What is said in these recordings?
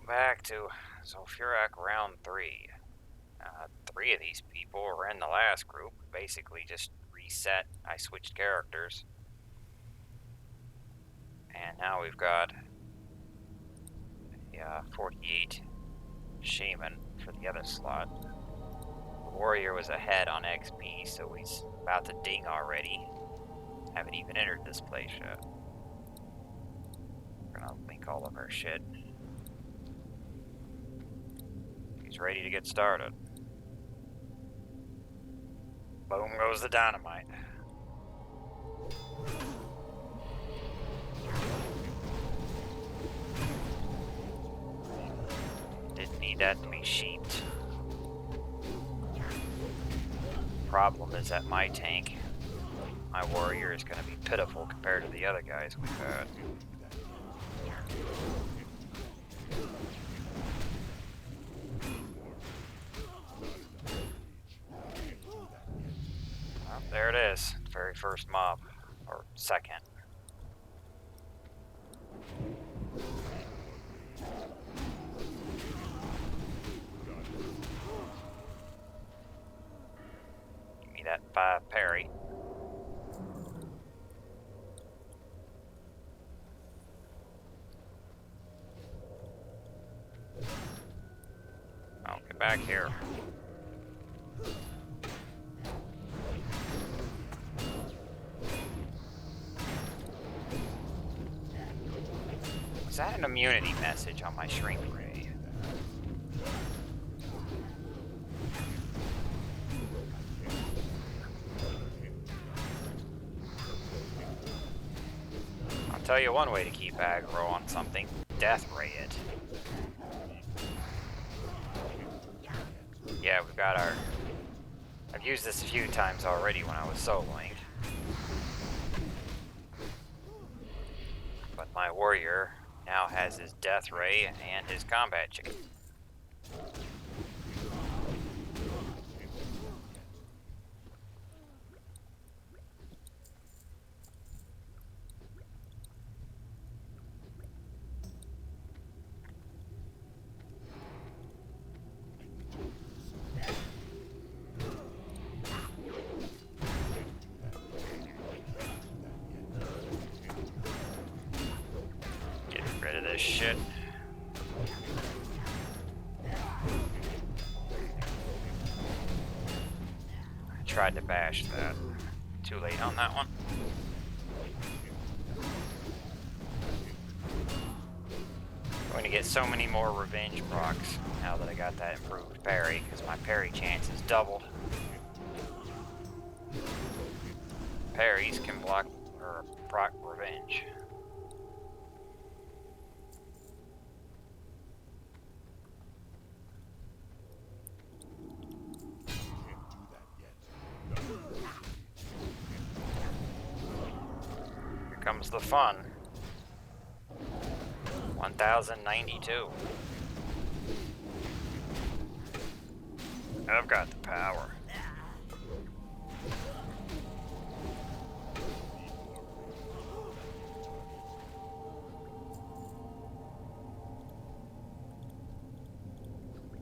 Welcome back to Zul'Farrak round 3. Three of these people were in the last group. Basically just reset. I switched characters. And now we've got a 48 Shaman for the other slot. The Warrior was ahead on XP, so he's about to ding already. Haven't even entered this place yet. We're gonna link all of our shit. He's ready to get started. Boom goes the dynamite. Didn't need that to be sheeped. Problem is that my tank, my warrior, is going to be pitiful compared to the other guys we've had. Well, there it is, very first mob, or second. Give me that 5 parry. Oh, get back here. Is that an immunity message on my shrink ray? I'll tell you one way to keep aggro on something. Death ray it. Yeah, we've got our... I've used this a few times already when I was soloing. But my warrior now has his death ray and his combat chicken. Rid of this shit. I tried to bash that. Too late on that one. Going to get so many more revenge procs now that I got that improved parry, because my parry chance is doubled. Parries can block or proc revenge. Here comes the fun. 1092. I've got the power.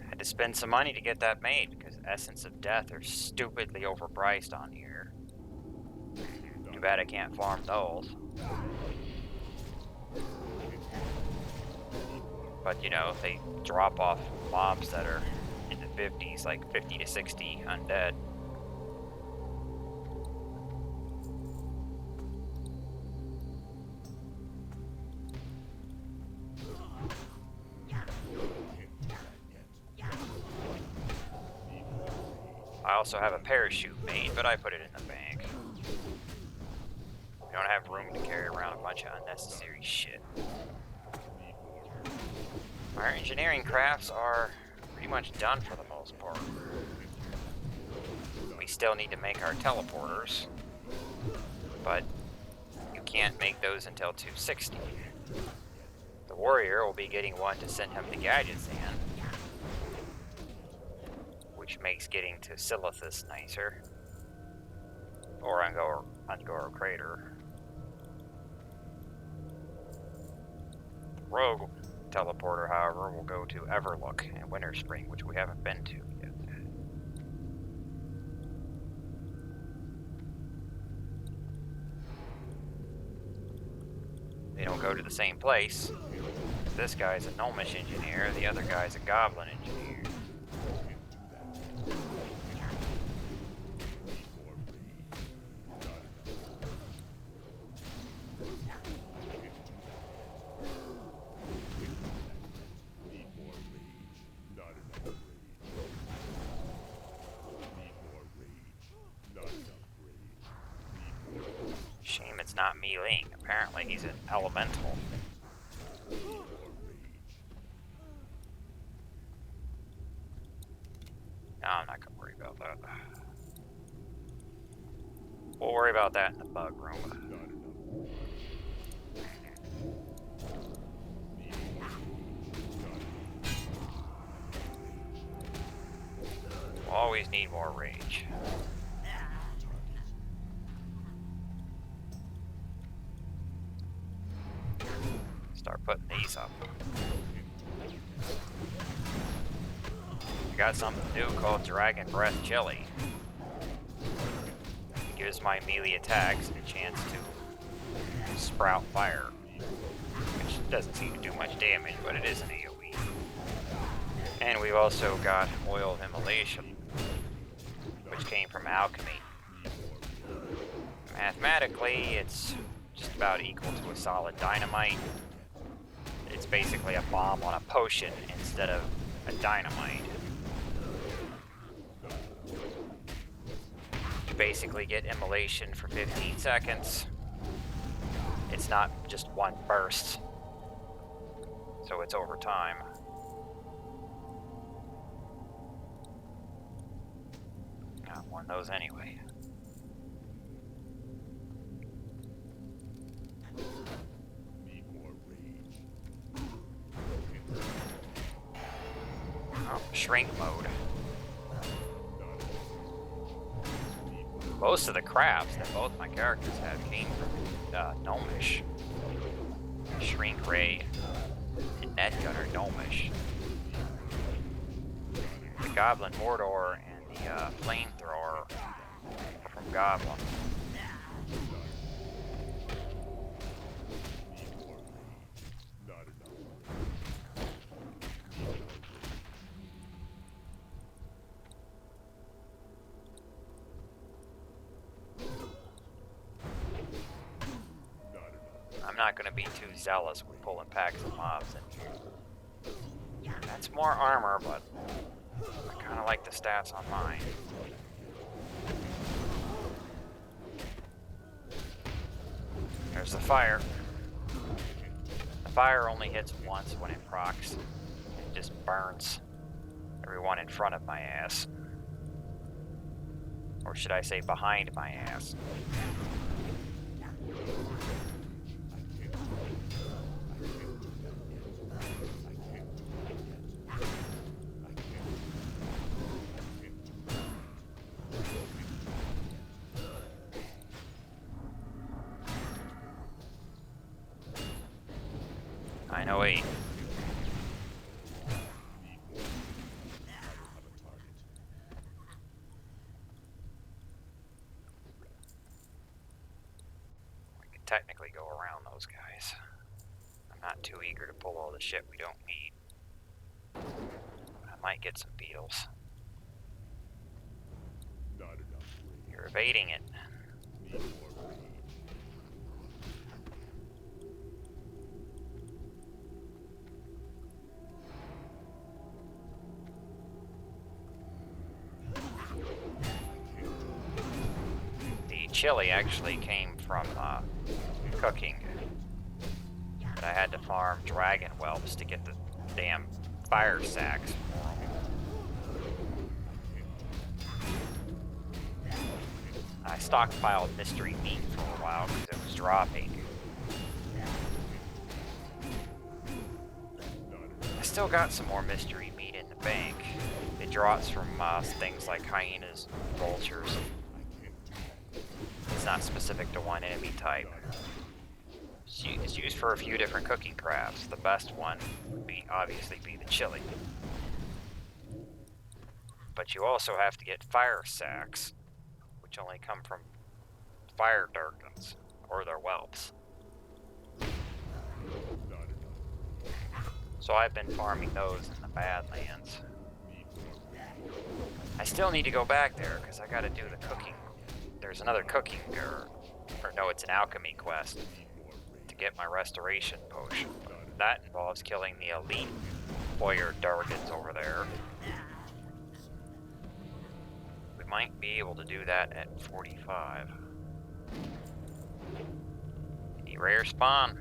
Had to spend some money to get that made because Essence of Death are stupidly overpriced on here. Too bad I can't farm those. But you know, they drop off mobs that are in the 50s, like 50 to 60 undead. I also have a parachute made, but I put it in the bank. We don't have room to carry around a bunch of unnecessary shit. Our engineering crafts are pretty much done for the most part. We still need to make our teleporters, but you can't make those until 260. The warrior will be getting one to send him the gadgets in, which makes getting to Silithus nicer, or Ungoro Crater. Rogue teleporter, however, will go to Everlook and Winter Spring, which we haven't been to yet. They don't go to the same place. This guy's a gnomish engineer, the other guy's a goblin engineer. Shame it's not Meling. Apparently he's an elemental. No, I'm not gonna worry about that. We'll worry about that in the bug room. We'll always need more rage. Start putting these up. I got something new called Dragon Breath Jelly. It gives my melee attacks a chance to sprout fire, which doesn't seem to do much damage, but it is an AoE. And we've also got Oil of Immolation, which came from alchemy. Mathematically, it's just about equal to a solid dynamite. It's basically a bomb on a potion instead of a dynamite. You basically get immolation for 15 seconds. It's not just one burst, so it's over time. Got one of those anyway. Shrink mode. Most of the crafts that both my characters have came from Gnomish. Shrink Ray and Netgun are Gnomish. The Goblin Mordor and the Flamethrower are from Goblin. I'm not going to be too zealous with pulling packs of mobs in here. That's more armor, but I kind of like the stats on mine. There's the fire. The fire only hits once when it procs. It just burns everyone in front of my ass. Or should I say behind my ass. I know 8. We could technically go around those guys. I'm not too eager to pull all the shit we don't need. I might get some beetles. You're evading it. Chili actually came from cooking. But I had to farm dragon whelps to get the damn fire sacks for them. I stockpiled mystery meat for a while because it was dropping. I still got some more mystery meat in the bank. It drops from things like hyenas, vultures. It's not specific to one enemy type. It's used for a few different cooking crafts. The best one would obviously be the chili. But you also have to get fire sacks, which only come from fire darkens, or their whelps. So I've been farming those in the Badlands. I still need to go back there, because I gotta do the cooking. There's another cooking, or no, it's an alchemy quest, to get my restoration potion. That involves killing the elite warrior dargans over there. We might be able to do that at 45. Any rare spawn?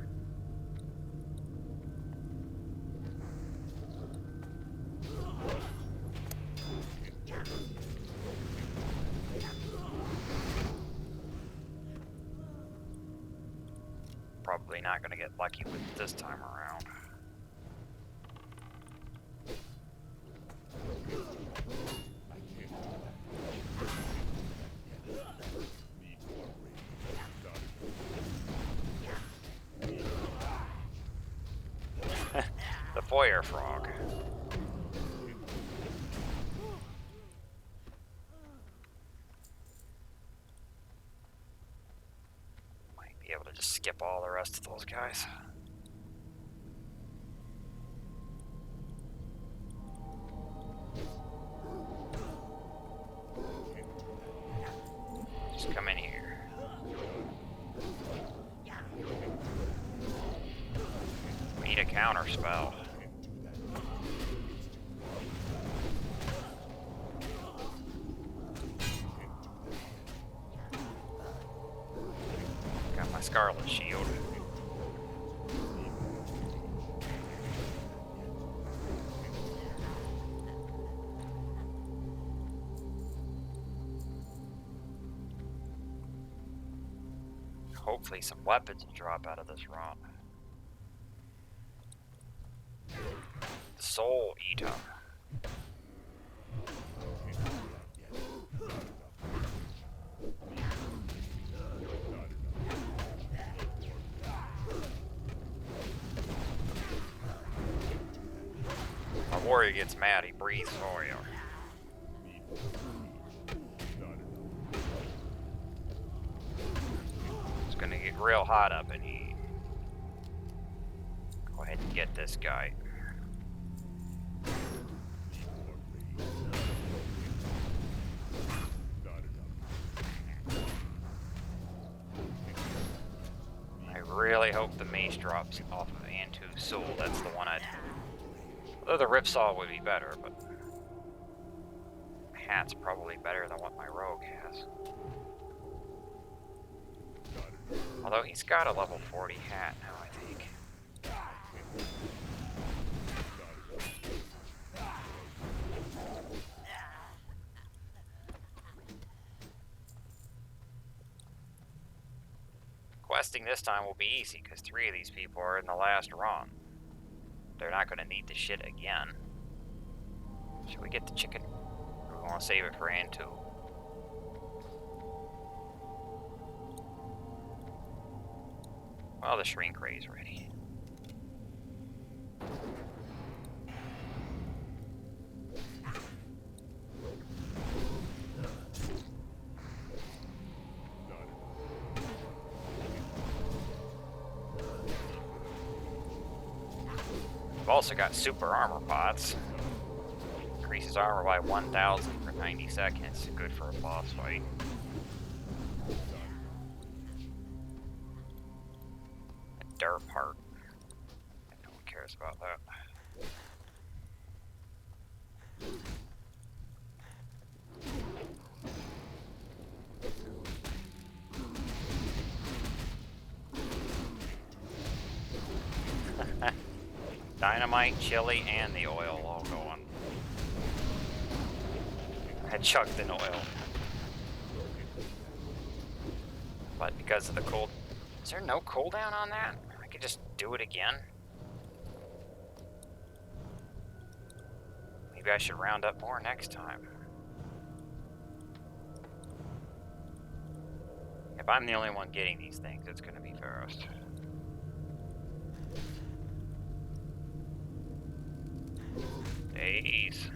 Probably not going to get lucky with it this time around. The foyer frog. Might be able to just skip all the rest of those guys. Just come in here. We need a counter spell. Got my Scarlet Shield. Hopefully some weapons will drop out of this run. The Soul Eater. My warrior gets mad, he breathes fire. It's gonna get real hot up in here. Go ahead and get this guy. I really hope the mace drops off of Antu's soul. That's the one I'd... Although the Ripsaw would be better, but... Hat's probably better than what my rogue has. Although he's got a level 40 hat now, I think. Questing this time will be easy, because 3 of these people are in the last run. They're not going to need the shit again. Should we get the chicken? Or we want to save it for Antu? Well, the shrink ray's ready. We've also got super armor pots. Increases armor by 1,000 for 90 seconds. Good for a boss fight. A derp heart. No one cares about that. Dynamite, chili, and the oil all going. I chucked in oil. But because of the cold... Is there no cooldown on that? I could just do it again. Maybe I should round up more next time. If I'm the only one getting these things, it's going to be fast. Jeez.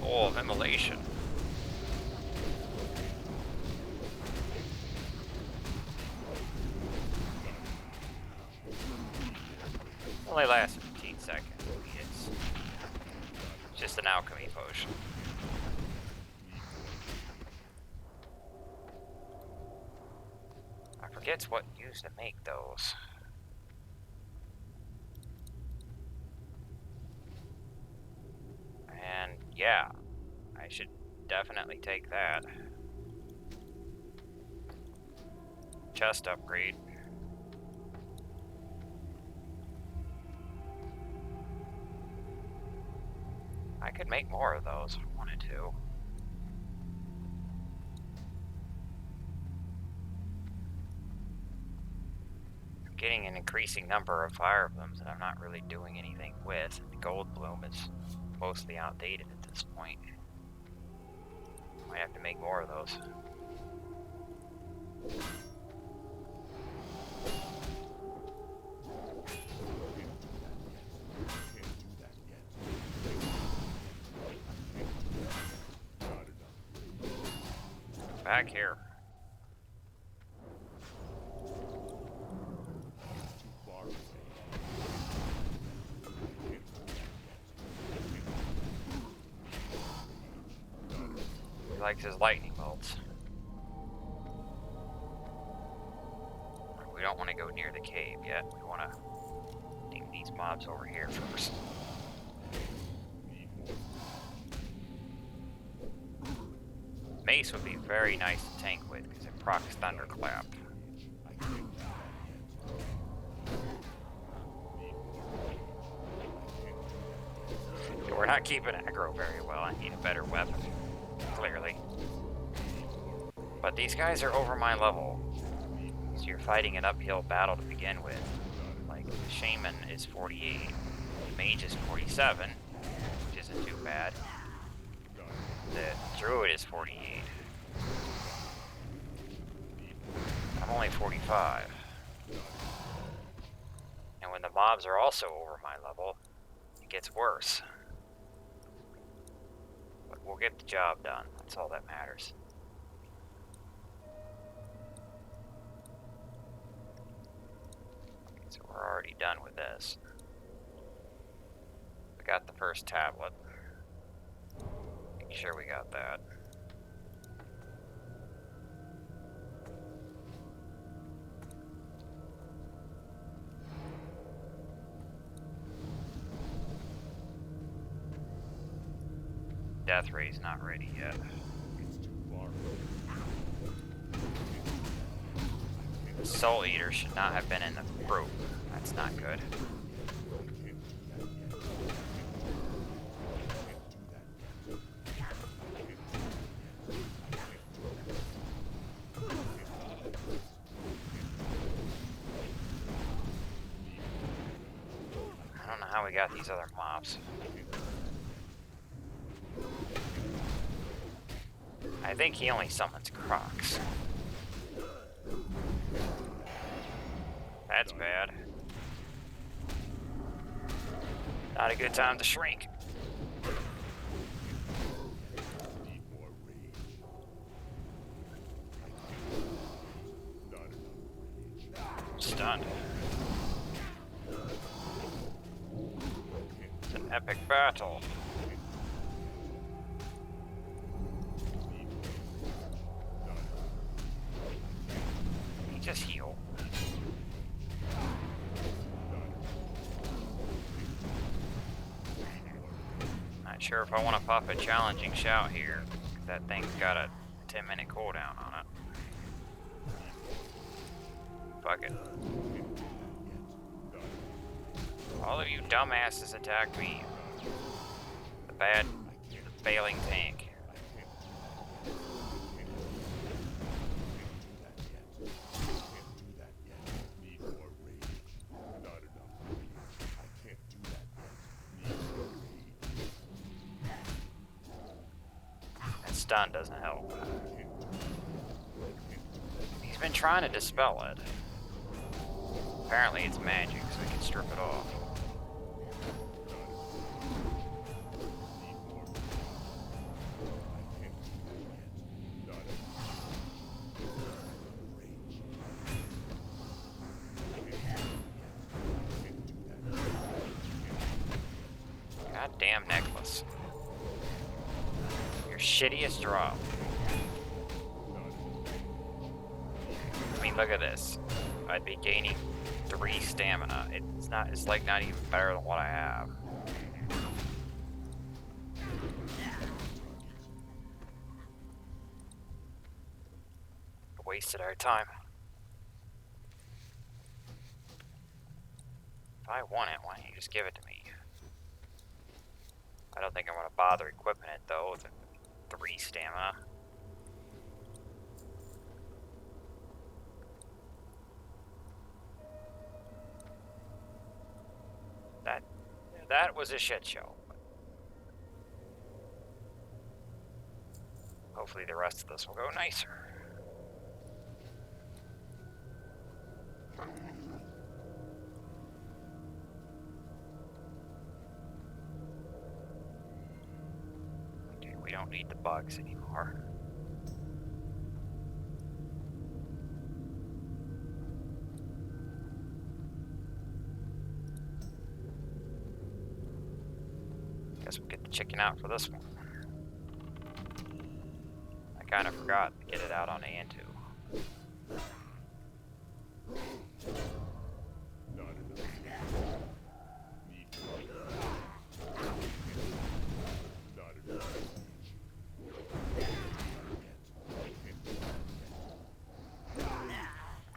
Oh, of immolation. Only lasts 15 seconds. It's just an alchemy potion. I forget what used to make those. And yeah, I should definitely take that. Chest upgrade. I could make more of those if I wanted to. I'm getting an increasing number of fire emblems that I'm not really doing anything with. The gold bloom is mostly outdated at this point. Might have to make more of those. Back here. He likes his lightning bolts. We don't want to go near the cave yet. We want to ding these mobs over here first. Mace would be very nice to tank with because it procs Thunderclap. We're not keeping aggro very well. I need a better weapon, clearly. But these guys are over my level, so you're fighting an uphill battle to begin with. Like, the Shaman is 48, the Mage is 47, which isn't too bad. The Druid is 48. I'm only 45. And when the mobs are also over my level, it gets worse. But we'll get the job done. That's all that matters. Okay, so we're already done with this. We got the first tablet. Making sure we got that. Death Ray's not ready yet. The Soul Eater should not have been in the group. That's not good. I don't know how we got these other mobs. I think he only summons Crocs. That's bad. Not a good time to shrink. Stunned. It's an epic battle. Just heal. Not sure if I want to pop a challenging shout here. That thing's got a 10-minute cooldown on it. Fuck it. All of you dumbasses attack me. The failing tank. stun doesn't help. He's been trying to dispel it. Apparently it's magic, so we can strip it off. Goddamn necklace. Your shittiest drop. I mean, look at this. I'd be gaining 3 stamina. It's like not even better than what I have. Wasted our time. If I want it, why don't you just give it to me? I don't think I'm gonna bother equipping it though with 3 stamina. That was a shit show. Hopefully the rest of this will go nicer. Okay, we don't need the bugs anymore. Guess we'll get the chicken out for this one. I kind of forgot to get it out on Antu.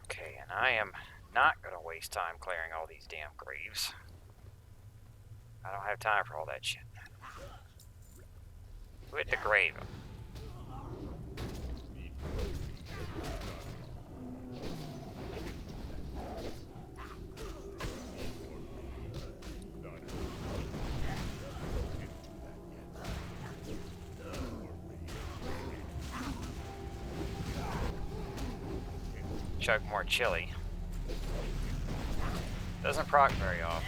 Okay, and I am not going to waste time clearing all these damn graves. I don't have time for all that shit. Who hit the grave? Chug more chili. Doesn't proc very often.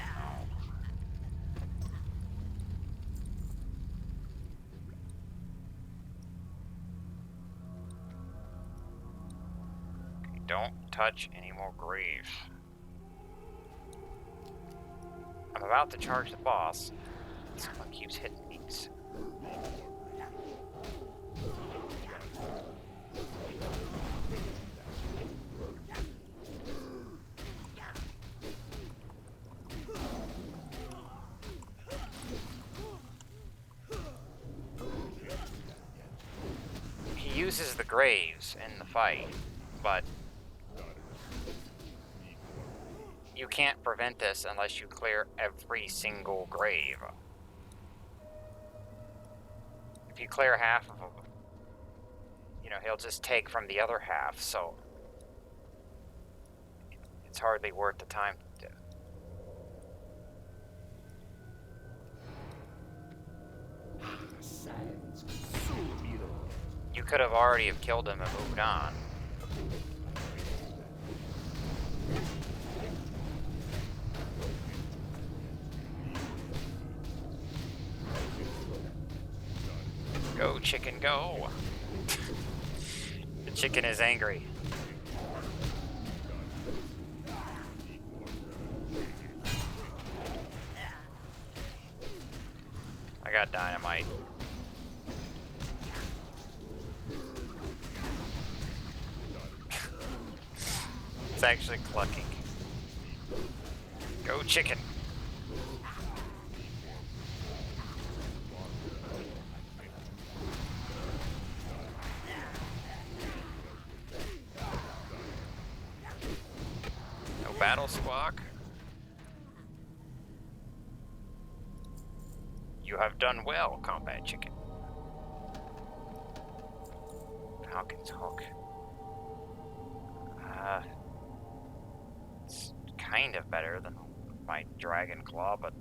Don't touch any more graves. I'm about to charge the boss. Someone keeps hitting these. He uses the graves in the fight, but you can't prevent this unless you clear every single grave. If you clear half of them, you know, he'll just take from the other half, so it's hardly worth the time to do. You could have already have killed him and moved on. Go, chicken, go! The chicken is angry. I got dynamite. It's actually clucking. Go, chicken! Battle squawk. You have done well, combat chicken. Falcon's hook. It's kind of better than my dragon claw, but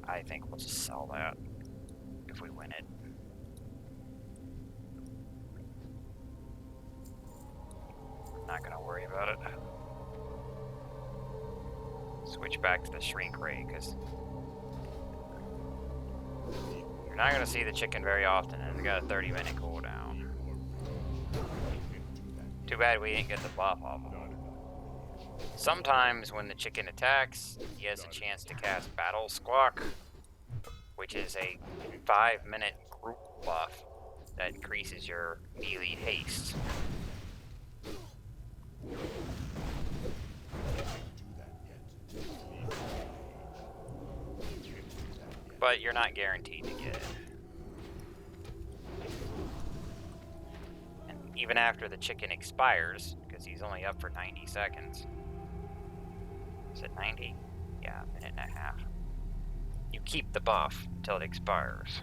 I think we'll just sell that if we win it. not gonna worry about it. Switch back to the shrink ray, because you're not gonna see the chicken very often, and it's got a 30-minute cooldown. Too bad we didn't get the buff off of him. Sometimes when the chicken attacks, he has a chance to cast Battle Squawk, which is a 5-minute group buff that increases your melee haste. But you're not guaranteed to get it. And even after the chicken expires, because he's only up for 90 seconds. Is it 90? Yeah, a minute and a half. You keep the buff until it expires.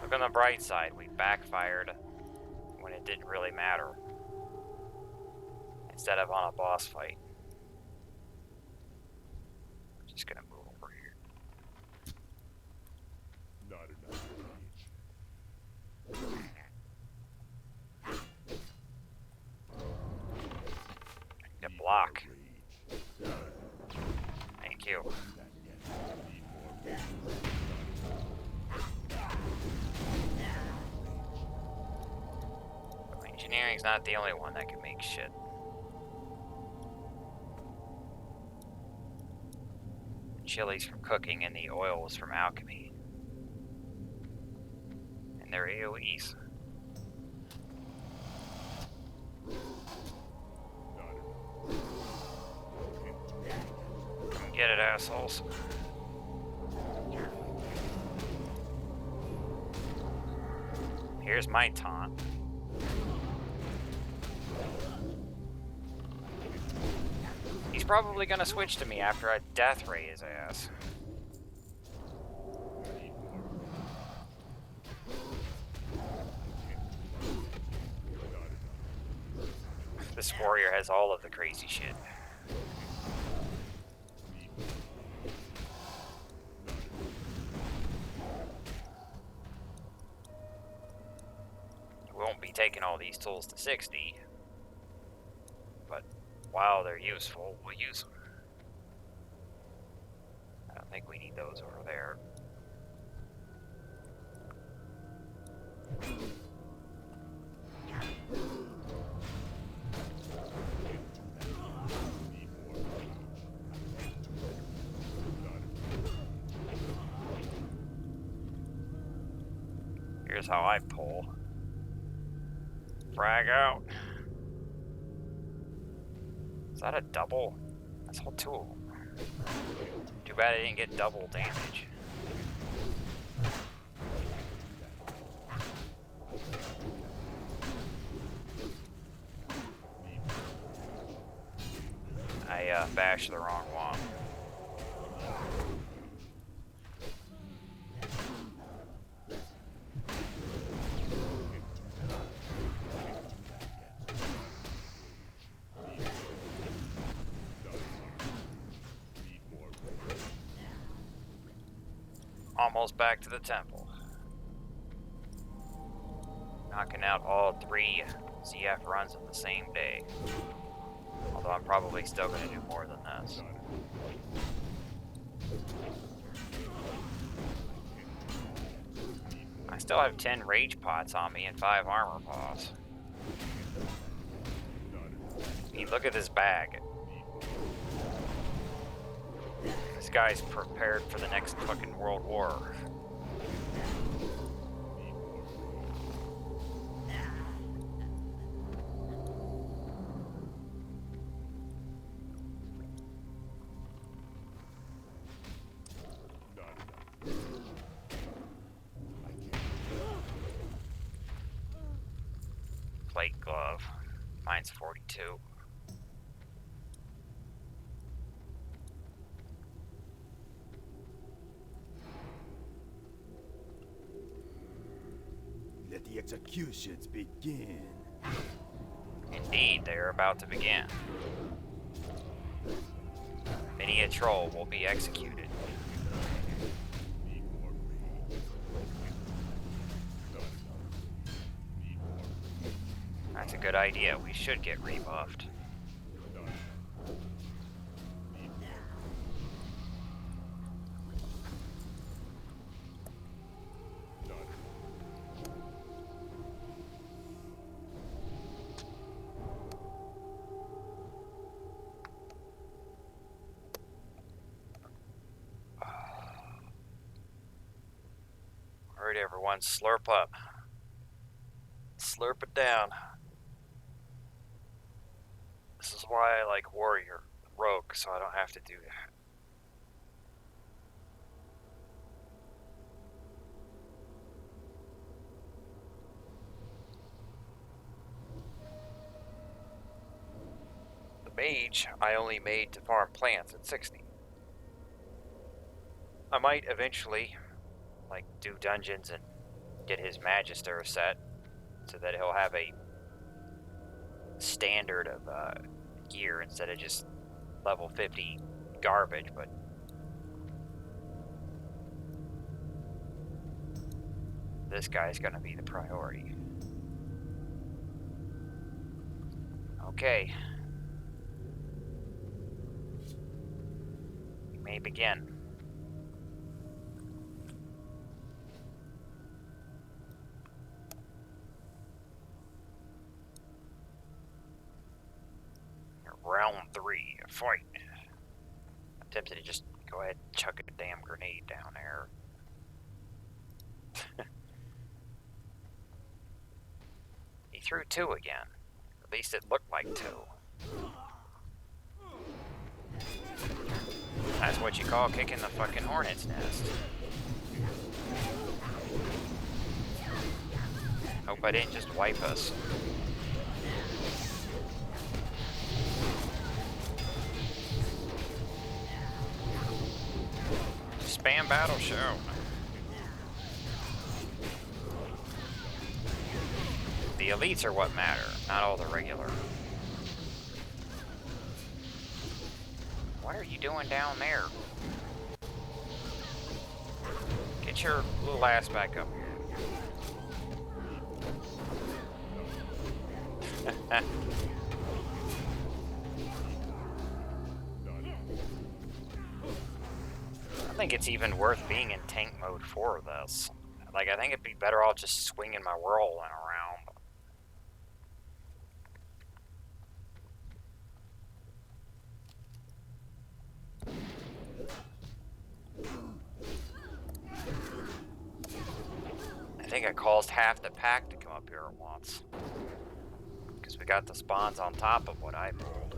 Look on the bright side, we backfired when it didn't really matter. Instead of on a boss fight. Just gonna move over here. Not enough I need to block. Thank you. Engineering's not the only one that can make shit. The chilies from cooking and the oils from alchemy. And their AoEs. Come get it, assholes. Here's my taunt. He's probably gonna switch to me after I death ray his ass. This warrior has all of the crazy shit. We won't be taking all these tools to 60, but while they're useful, we'll use them. I don't think we need those over there. Here's how I pull. Frag out. Is that a double? That's all two of them. Too bad I didn't get double damage. I bashed the wrong one. Almost back to the temple. Knocking out all 3 CF runs in the same day. Although I'm probably still going to do more than this. I still have 10 rage pots on me and 5 armor pots. I mean, look at this bag. This guy's prepared for the next fucking World War. Plate glove. Mine's 42. Let the executions begin. Indeed, they are about to begin. Many a troll will be executed. That's a good idea. We should get rebuffed. Alright, everyone, slurp up. Slurp it down. This is why I like Warrior Rogue, so I don't have to do that. The Mage I only made to farm plants at 60. I might eventually, like, do dungeons and get his Magister set so that he'll have a standard of gear instead of just level 50 garbage, but this guy's gonna be the priority. Okay. We may begin. Round 3, fight. I'm tempted to just go ahead and chuck a damn grenade down there. He threw 2 again. At least it looked like 2. That's what you call kicking the fucking hornet's nest. Hope I didn't just wipe us. Spam battle show. The elites are what matter, not all the regular. What are you doing down there? Get your little ass back up here. I think it's even worth being in tank mode for this. Like, I think it'd be better off just swinging my whirlwind around. I think I caused half the pack to come up here at once. Because we got the spawns on top of what I pulled.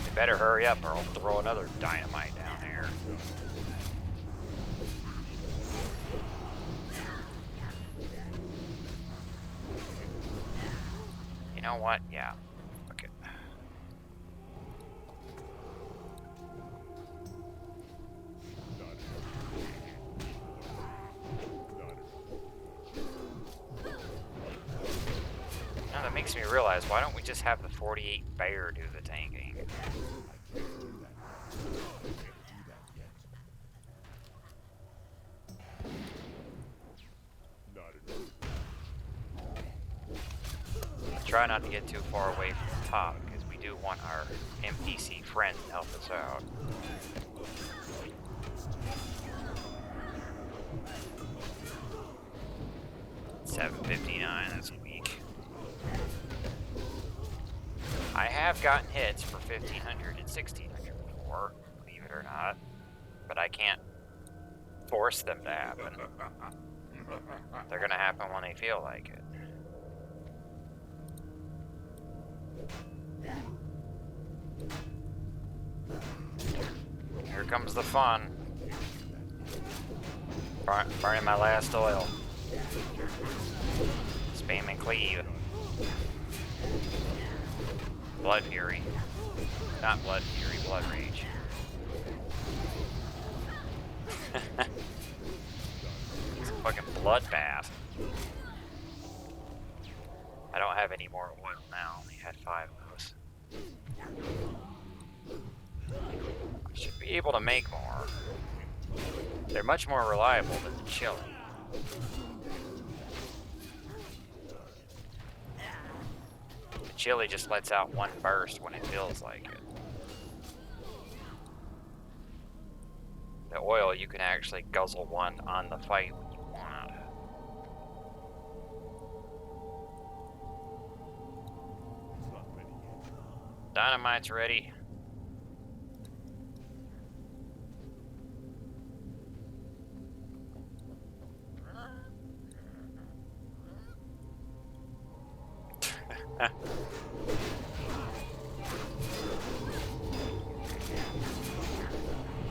You better hurry up or I'll throw another dynamite down here. You know what? Yeah. Okay. Now that makes me realize, why don't we just have the 48 bear do the tanking? Try not to get too far away from the top, because we do want our NPC friends to help us out. $759, that's weak. I have gotten hits for 1500 and 1600 before, believe it or not, but I can't force them to happen. They're gonna happen when they feel like it. Here comes the fun. Burning my last oil. Spam and cleave. Blood Fury. Not Blood Fury, Blood Rage. It's a fucking bloodbath. I don't have any more oil now. I only had 5 of those. I should be able to make more. They're much more reliable than the chili. The chili just lets out one burst when it feels like it. The oil, you can actually guzzle one on the fight when you want. Dynamite's ready.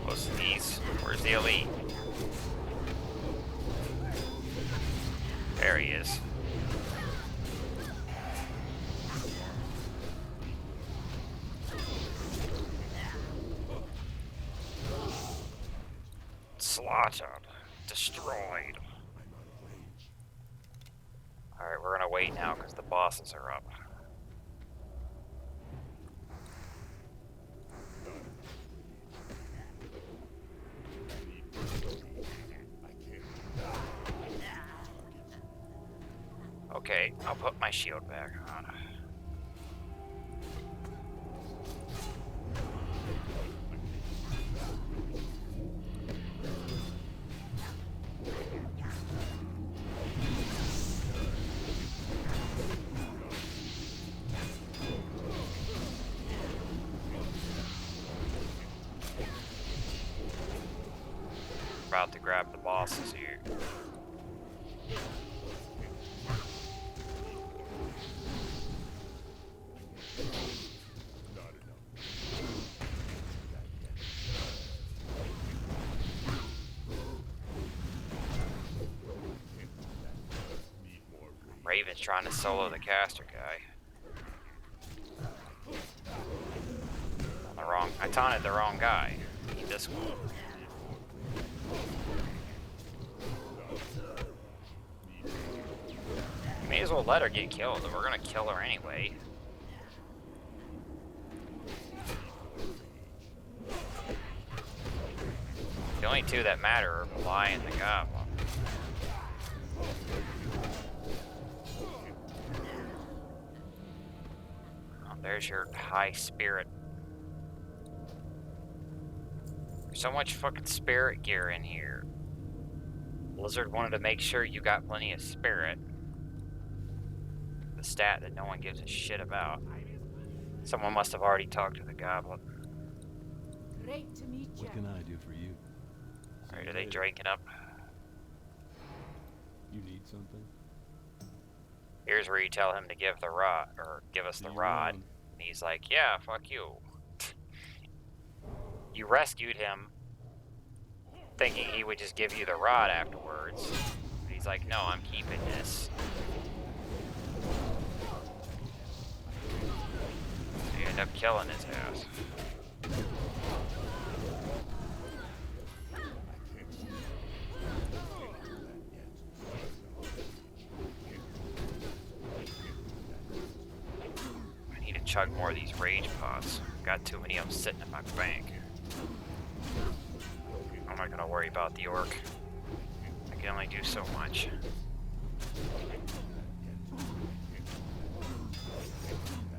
Close to these. Where's the elite? There he is. Slaughtered. Destroyed. Alright, we're gonna wait now because the bosses are up. Okay, I'll put my shield back on. About to grab the bosses here. Raven's trying to solo the caster guy. I taunted the wrong guy. I need this one. You may as well let her get killed. We're gonna kill her anyway. The only two that matter are the Lion and the Goblin. Oh, there's your high spirit. There's so much fucking spirit gear in here. Blizzard wanted to make sure you got plenty of spirit. The stat that no one gives a shit about. Someone must have already talked to the Goblin. Great to meet you. What can I do for you? Alright, are they drinking up? You need something? Here's where you tell him to give the rod, or give us the rod. Around. And he's like, yeah, fuck you. You rescued him, thinking he would just give you the rod afterwards. And he's like, no, I'm keeping this. So you end up killing his ass. I need to chug more of these rage pots. Got too many of them sitting in my bank. I'm not gonna worry about the orc. I can only do so much.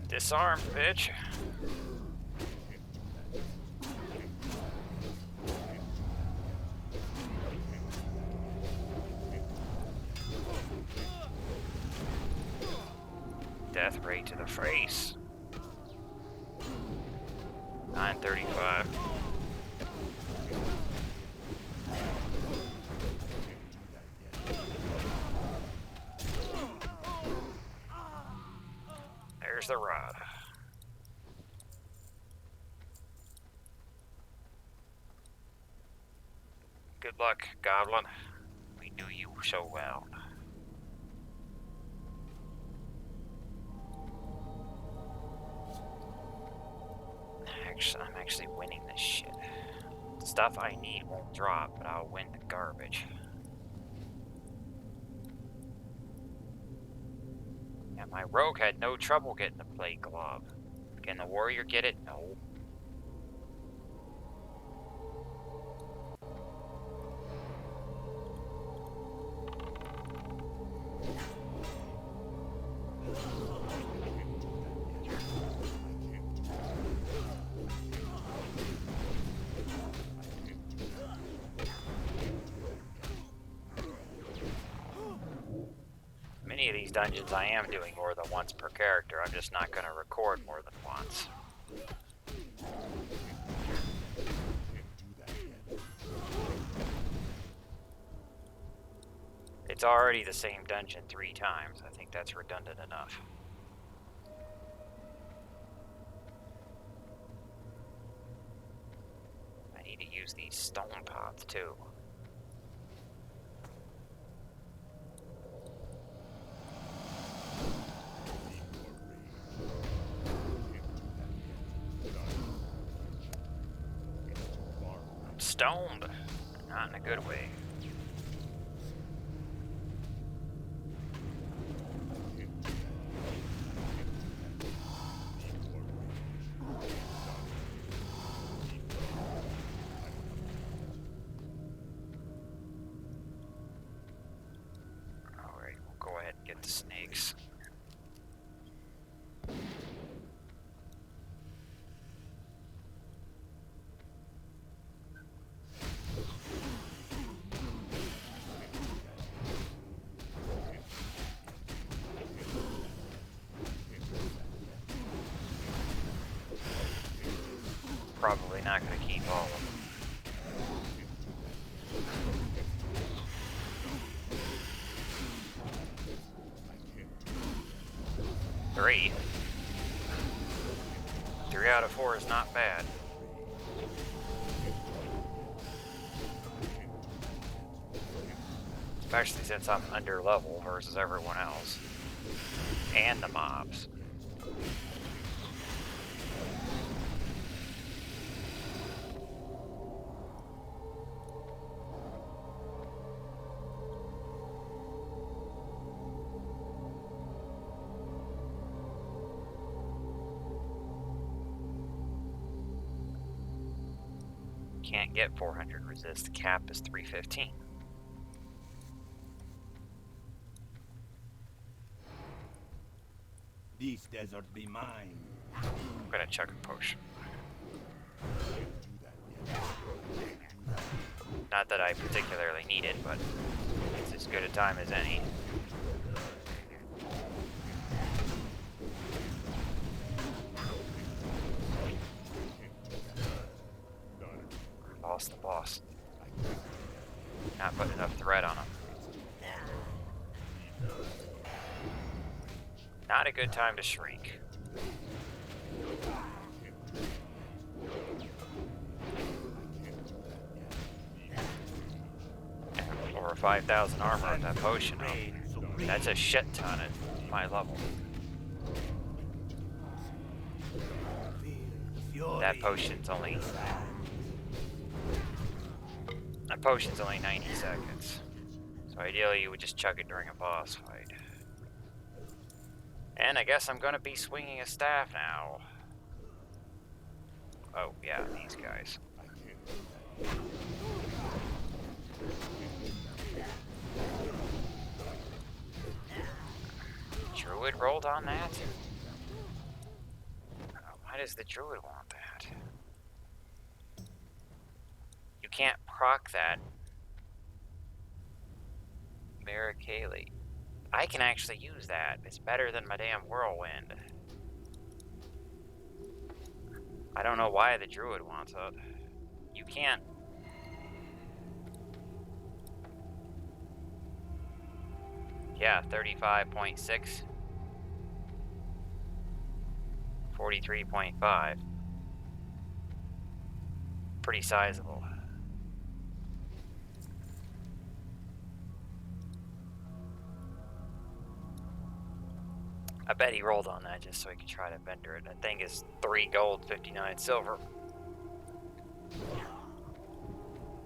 Disarm, bitch. Death rate to the face. 935. There's the rod. Good luck, Goblin. We knew you so well. I'm actually winning this shit. Stuff I need won't drop, but I'll win the garbage. And my rogue had no trouble getting the plate glove. Can the warrior get it? No. Many of these dungeons I am doing more than once per character. I'm just not going to record more than once. It's already the same dungeon 3 times. I think that's redundant enough. I need to use these stone pots too. I'm stoned. Not in a good way. Get the snakes. Probably not going to keep all of them. 3. 3 out of 4 is not bad. Especially since I'm under level versus everyone else. And the mobs. Can't get 400 resist. The cap is 315. This desert be mine. I'm gonna chuck a potion. Not that I particularly need it, but it's as good a time as any. Lost the boss. Not putting enough thread on him. Not a good time to shrink. Over 5,000 armor with that potion. That's a shit ton at my level. That potion's only 90 seconds. So ideally you would just chug it during a boss fight. And I guess I'm gonna be swinging a staff now. Oh yeah, these guys. Druid rolled on that? Why does the druid want that? You can't proc that. Marikali. I can actually use that. It's better than my damn whirlwind. I don't know why the druid wants it. You can't. Yeah, 35.6. 43.5. Pretty sizable. I bet he rolled on that just so he could try to vendor it. That thing is 3 gold, 59 silver.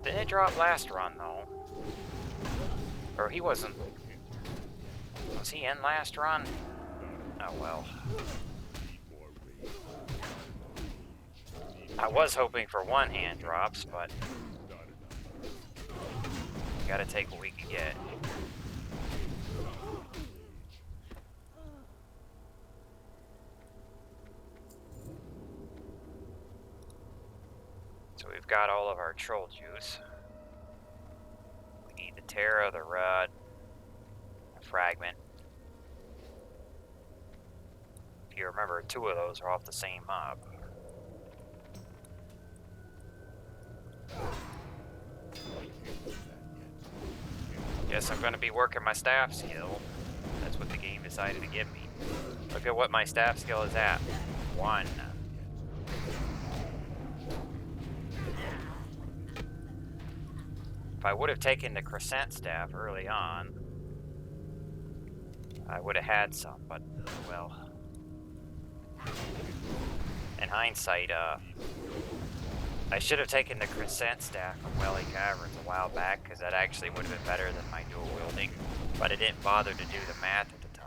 Didn't it drop last run, though? Or he wasn't... Was he in last run? Oh, well. I was hoping for one hand drops, but... Gotta take what we can get. So we've got all of our troll juice. We need the Terra, the Rod, the Fragment. If you remember, 2 of those are off the same mob. Guess I'm gonna be working my staff skill. That's what the game decided to give me. Look at what my staff skill is at. 1. If I would have taken the Crescent Staff early on, I would have had some, but, well. In hindsight, I should have taken the Crescent Staff from Welly Caverns a while back, because that actually would have been better than my dual wielding, but I didn't bother to do the math at the time.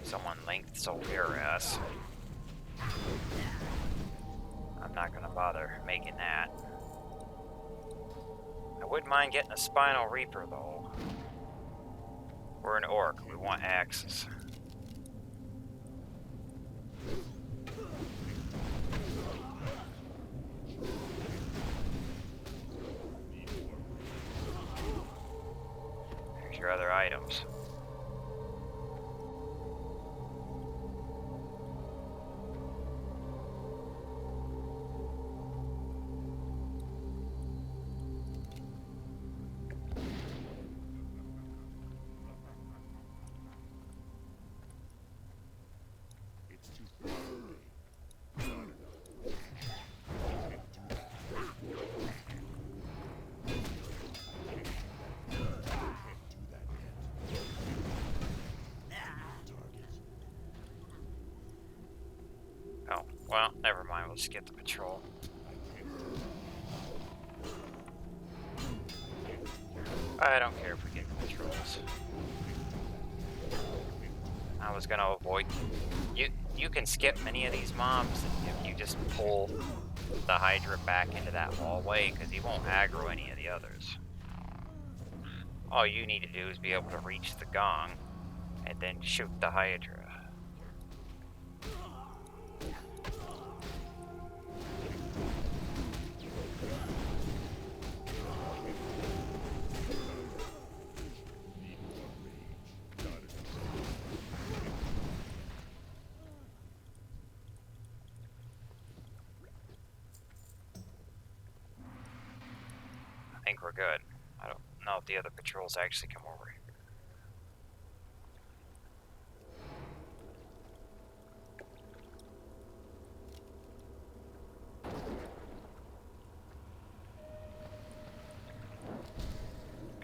Someone linked Zul'Farrak. I'm not gonna bother making that. I wouldn't mind getting a Spinal Reaper though. We're an orc, we want axes. Here's your other items. Oh, well, never mind, we'll just get the patrol. I don't care if we get patrols. I was gonna avoid... You can skip many of these mobs if you just pull the Hydra back into that hallway, because he won't aggro any of the others. All you need to do is be able to reach the gong, and then shoot the Hydra. I think we're good. I don't know if the other patrols actually come over here.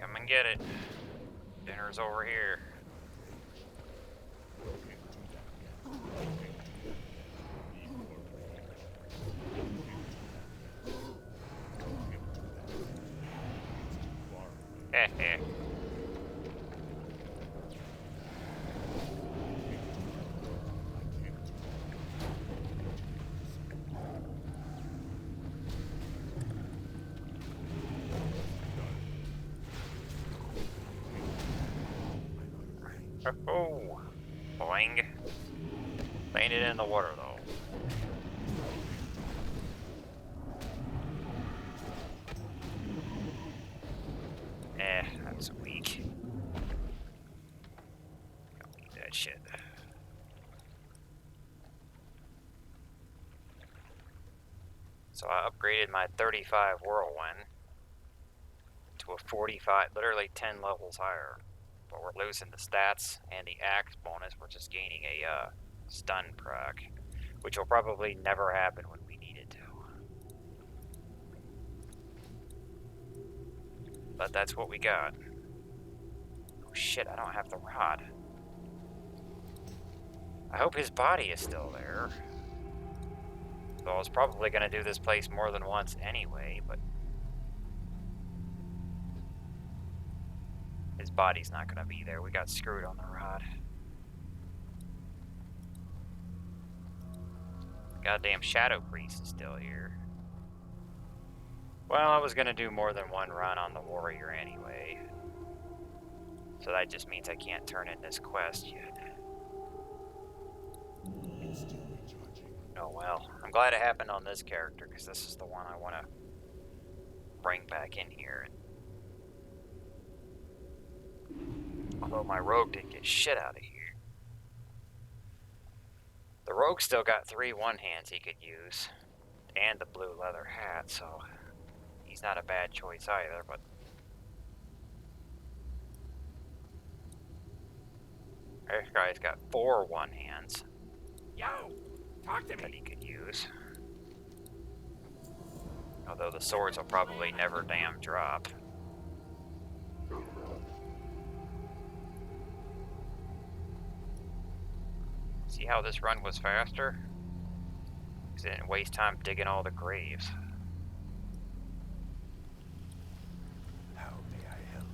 Come and get it. Dinner's over here. Heh. Oh, boing. Landed in the water though. That's weak. Don't need that shit. So I upgraded my 35 Whirlwind to a 45, literally 10 levels higher. But we're losing the stats and the axe bonus. We're just gaining a stun proc, which will probably never happen when we but that's what we got. Oh shit, I don't have the rod. I hope his body is still there. So I was probably going to do this place more than once anyway, but his body's not going to be there. We got screwed on the rod. Goddamn Shadow Priest is still here. Well, I was going to do more than one run on the warrior anyway. So that just means I can't turn in this quest yet. Oh well. I'm glad it happened on this character, because this is the one I want to bring back in here. Although my rogue didn't get shit out of here. The rogue still got 3 one-hands he could use. And the blue leather hat, so he's not a bad choice either, but this guy's got 4 one-hands. Yo, talk to That me. he could use. Although the swords will probably never damn drop. See how this run was faster? Because it didn't waste time digging all the graves. How may I help?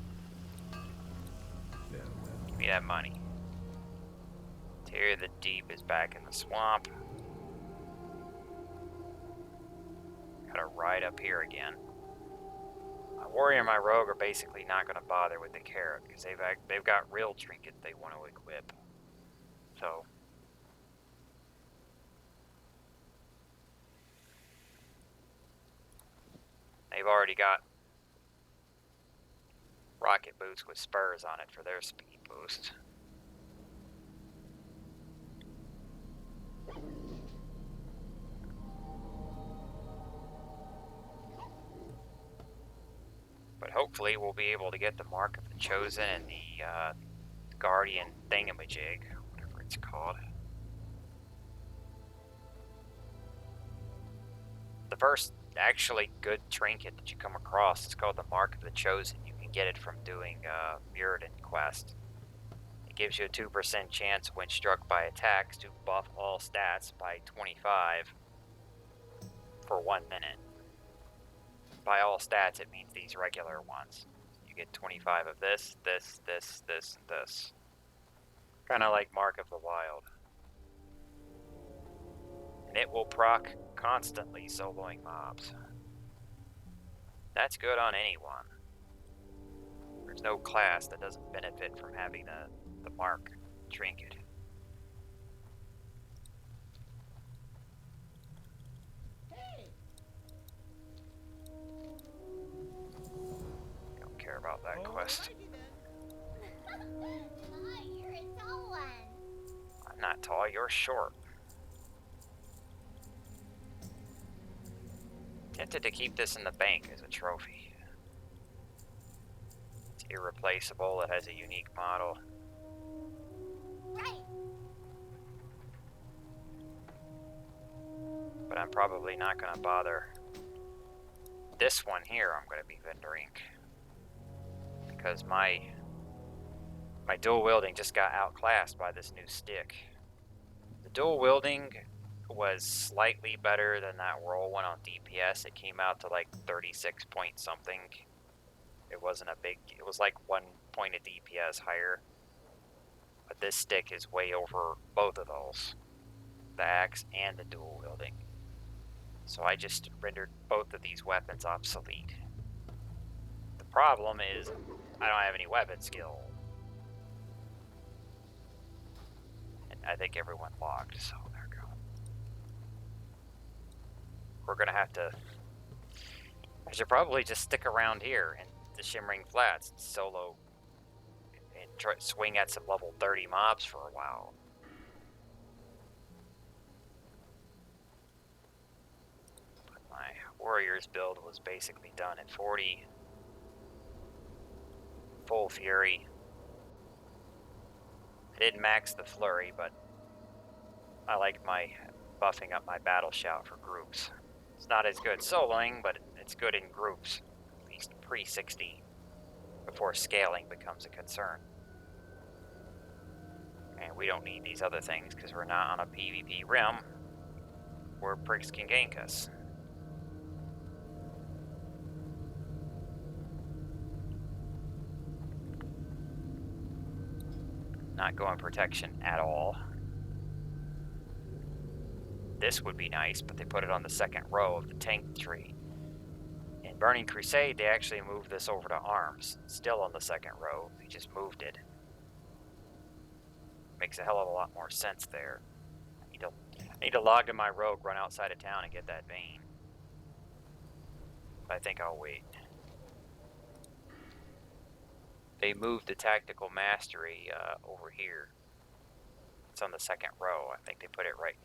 Farewell. Give me that money. Tear the Deep is back in the swamp. Gotta ride up here again. My warrior and my rogue are basically not gonna bother with the carrot because they've got real trinkets they want to equip. So they've already got rocket boots with spurs on it for their speed boost. But hopefully we'll be able to get the Mark of the Chosen and the Guardian thingamajig, whatever it's called. The first actually good trinket that you come across is called the Mark of the Chosen. You can get it from doing Muradin quest. It gives you a 2% chance when struck by attacks to buff all stats by 25 for 1 minute. By all stats, it means these regular ones. You get 25 of this, this, this, this, and this. Kind of like Mark of the Wild. And it will proc constantly soloing mobs. That's good on anyone. There's no class that doesn't benefit from having the Mark trinket. Don't care about that quest. You're a tall one. I'm not tall, you're short. Tempted to keep this in the bank as a trophy. It's irreplaceable, it has a unique model. Right. But I'm probably not going to bother. This one here I'm going to be vendoring. Because my dual wielding just got outclassed by this new stick. The dual wielding was slightly better than that roll one on DPS. It came out to like 36 point something. It wasn't a big, it was like 1 point of DPS higher. But this stick is way over both of those. The axe and the dual wielding. So I just rendered both of these weapons obsolete. The problem is I don't have any weapon skill. And I think everyone logged, so there we go. We're gonna have to... I should probably just stick around here in the Shimmering Flats and solo and try to swing at some level 30 mobs for a while. But my Warriors build was basically done at 40. Full Fury. I didn't max the Flurry, but I like my buffing up my Battle Shout for groups. It's not as good soloing, but it's good in groups. At least pre-16. before scaling becomes a concern. And we don't need these other things because we're not on a PvP rim where pricks can gank us. Not going protection at all. This would be nice, but they put it on the second row of the tank tree. In Burning Crusade, they actually moved this over to arms. It's still on the second row. They just moved it. Makes a hell of a lot more sense there. I need to log to my rogue, run outside of town, and get that vein. But I think I'll wait. They moved the tactical mastery over here. It's on the second row. I think they put it right.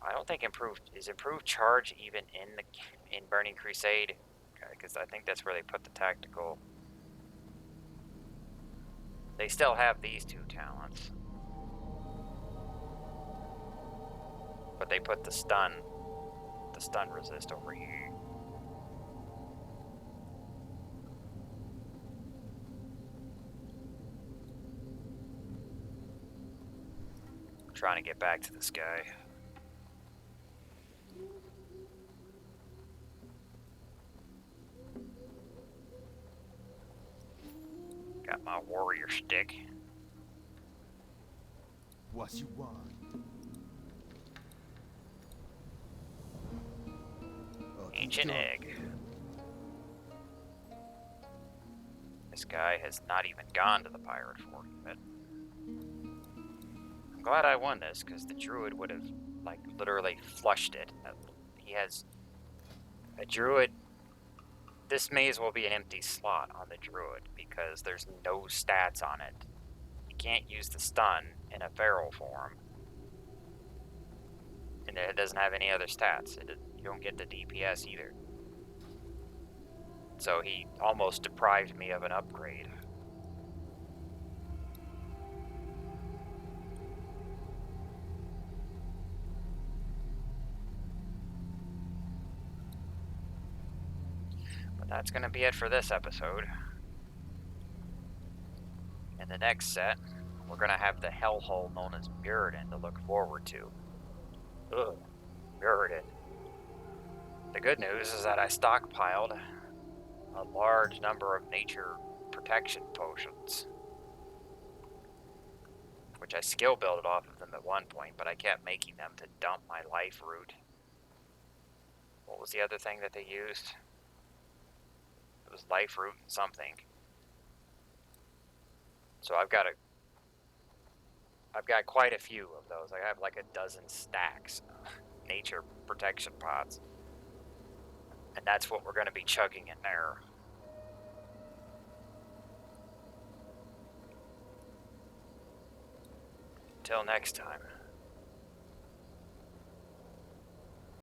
I don't think improved charge even in Burning Crusade, because I think that's where they put the tactical. They still have these two talents, but they put the stun resist over here. I'm trying to get back to this guy. Got my warrior stick. What you want? Ancient egg. This guy has not even gone to the pirate fort yet. I'm glad I won this, because the druid would have, like, literally flushed it. He has a druid. This may as well be an empty slot on the druid, because there's no stats on it. You can't use the stun in a feral form. And it doesn't have any other stats. You don't get the DPS either. So he almost deprived me of an upgrade. But that's going to be it for this episode. In the next set, we're going to have the hellhole known as Mirrodin to look forward to. Ugh, Mirrodin. The good news is that I stockpiled a large number of nature protection potions, which I skill built off of them at one point, but I kept making them to dump my life root. What was the other thing that they used? It was life root and something. So I've got quite a few of those. I have like a dozen stacks of nature protection pots. And that's what we're going to be chugging in there. Until next time.